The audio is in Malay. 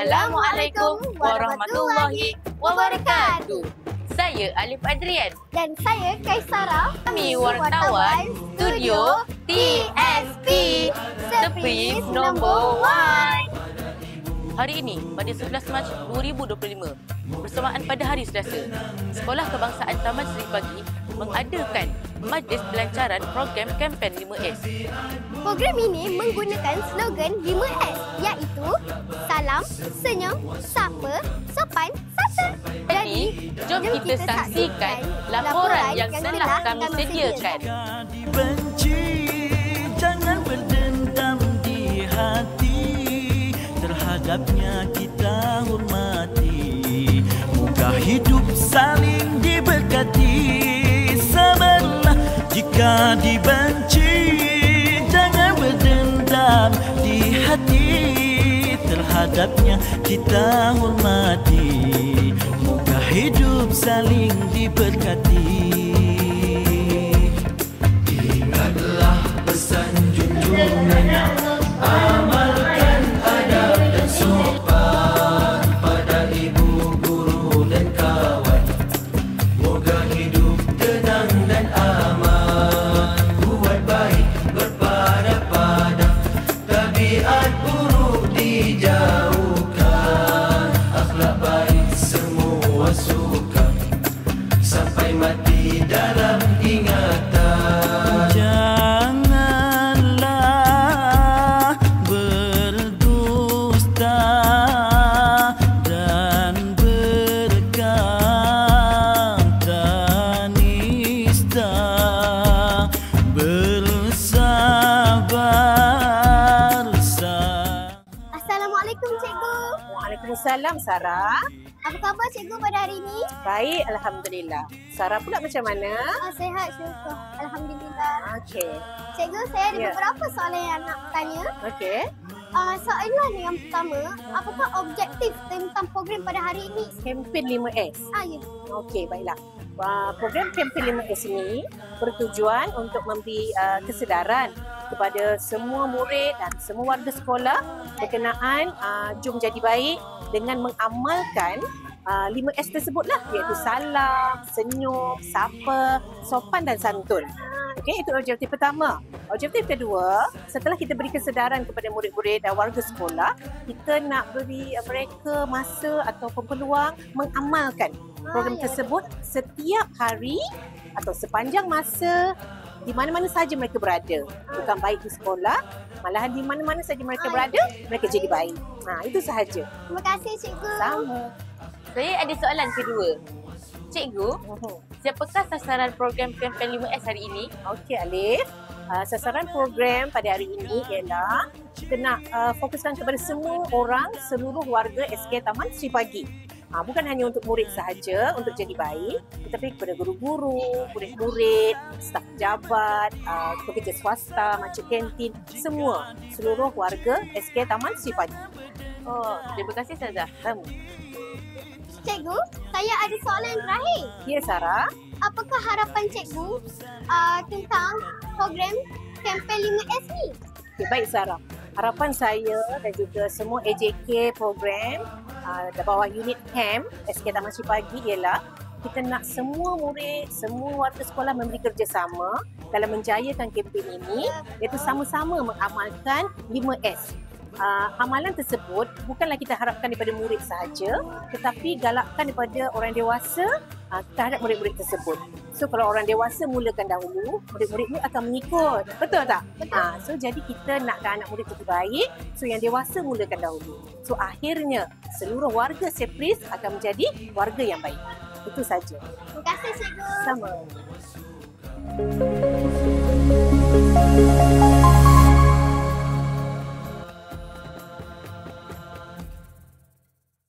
Assalamualaikum warahmatullahi wabarakatuh. Saya Alif Adrian. Dan saya Kaisara. Kami wartawan Studio TSP Surprise nombor 1. Hari ini pada 11 Mac 2025 bersamaan pada hari Selasa, Sekolah Kebangsaan Taman Seri Pagi mengadakan majlis pelancaran program kempen 5S. Program ini menggunakan slogan 5S iaitu Salam, Senyum, Sapa, Sopan, Satu. Jadi, jom kita saksikan laporan yang telah kami sediakan. Benci, jangan berdendam di hati, terhadapnya kita hormati. Moga hidup saling diberkati, sabarlah jika dibenci, jangan berdendam di hati, terhadapnya kita hormati. Moga hidup saling diberkati. Ingatlah pesan junjungannya, amalkan adab dan sopan pada ibu, guru dan kawan. Moga hidup tenang dan aman, buat baik berpada-pada, tabiat buruk dijauhkan, akhlak baik semua suka, sampai mati dalam ingatan. Janganlah berdusta dan berkata nista, bersabar. Assalamualaikum Cikgu. Waalaikumsalam Sarah. Apa khabar Cikgu pada hari ini? Baik, Alhamdulillah. Sarah pula macam mana? Sihat syukur. Alhamdulillah. Okey. Cikgu, saya ada Ya. beberapa soalan yang nak tanya. Okey. Soalan yang pertama, apakah objektif tentang program pada hari ini? Kempen 5S. Ya. Okey, baiklah. Program kempen 5S ini bertujuan untuk memberi kesedaran kepada semua murid dan semua warga sekolah berkenaan jom jadi baik dengan mengamalkan 5S tersebutlah, iaitu salam, senyum, sapa, sopan dan santun. Okey, itu objektif pertama. Objektif kedua, setelah kita beri kesedaran kepada murid-murid dan warga sekolah, kita nak beri mereka masa ataupun peluang mengamalkan program tersebut setiap hari atau sepanjang masa di mana-mana saja mereka berada. Bukan baik di sekolah, malahan di mana-mana saja mereka berada, mereka jadi baik. Itu sahaja. Terima kasih Cikgu. Sama. Saya ada soalan kedua. Cikgu, siapakah sasaran program kempen 5S hari ini? Okey Alif, sasaran program pada hari ini ialah kita nak fokuskan kepada semua orang, seluruh warga SK Taman Seri Pagi. Bukan hanya untuk murid sahaja untuk jadi baik, tetapi kepada guru-guru, murid-murid, staf pejabat, pekerja swasta, macam kantin, semua, seluruh warga SK Taman Seri Pagi. Terima kasih Ustazah. Cikgu, saya ada soalan yang terakhir. Ya Sarah. Apakah harapan Cikgu tentang program kempen 5S ni? Okay, baik Sarah. Harapan saya dan juga semua AJK program di bawah unit camp SK Taman Seri Pagi ialah kita nak semua murid, semua warga sekolah memberi kerjasama dalam menjayakan kempen ini, iaitu sama-sama mengamalkan 5S. Amalan tersebut bukanlah kita harapkan daripada murid sahaja, tetapi galakkan daripada orang dewasa terhadap murid-murid tersebut. So kalau orang dewasa mulakan dahulu, murid-murid ni akan mengikut. Betul tak? Betul. So jadi kita nakkan anak murid jadi baik, so yang dewasa mulakan dahulu. So akhirnya seluruh warga Surprise akan menjadi warga yang baik. Itu saja. Terima kasih Cikgu. Sama.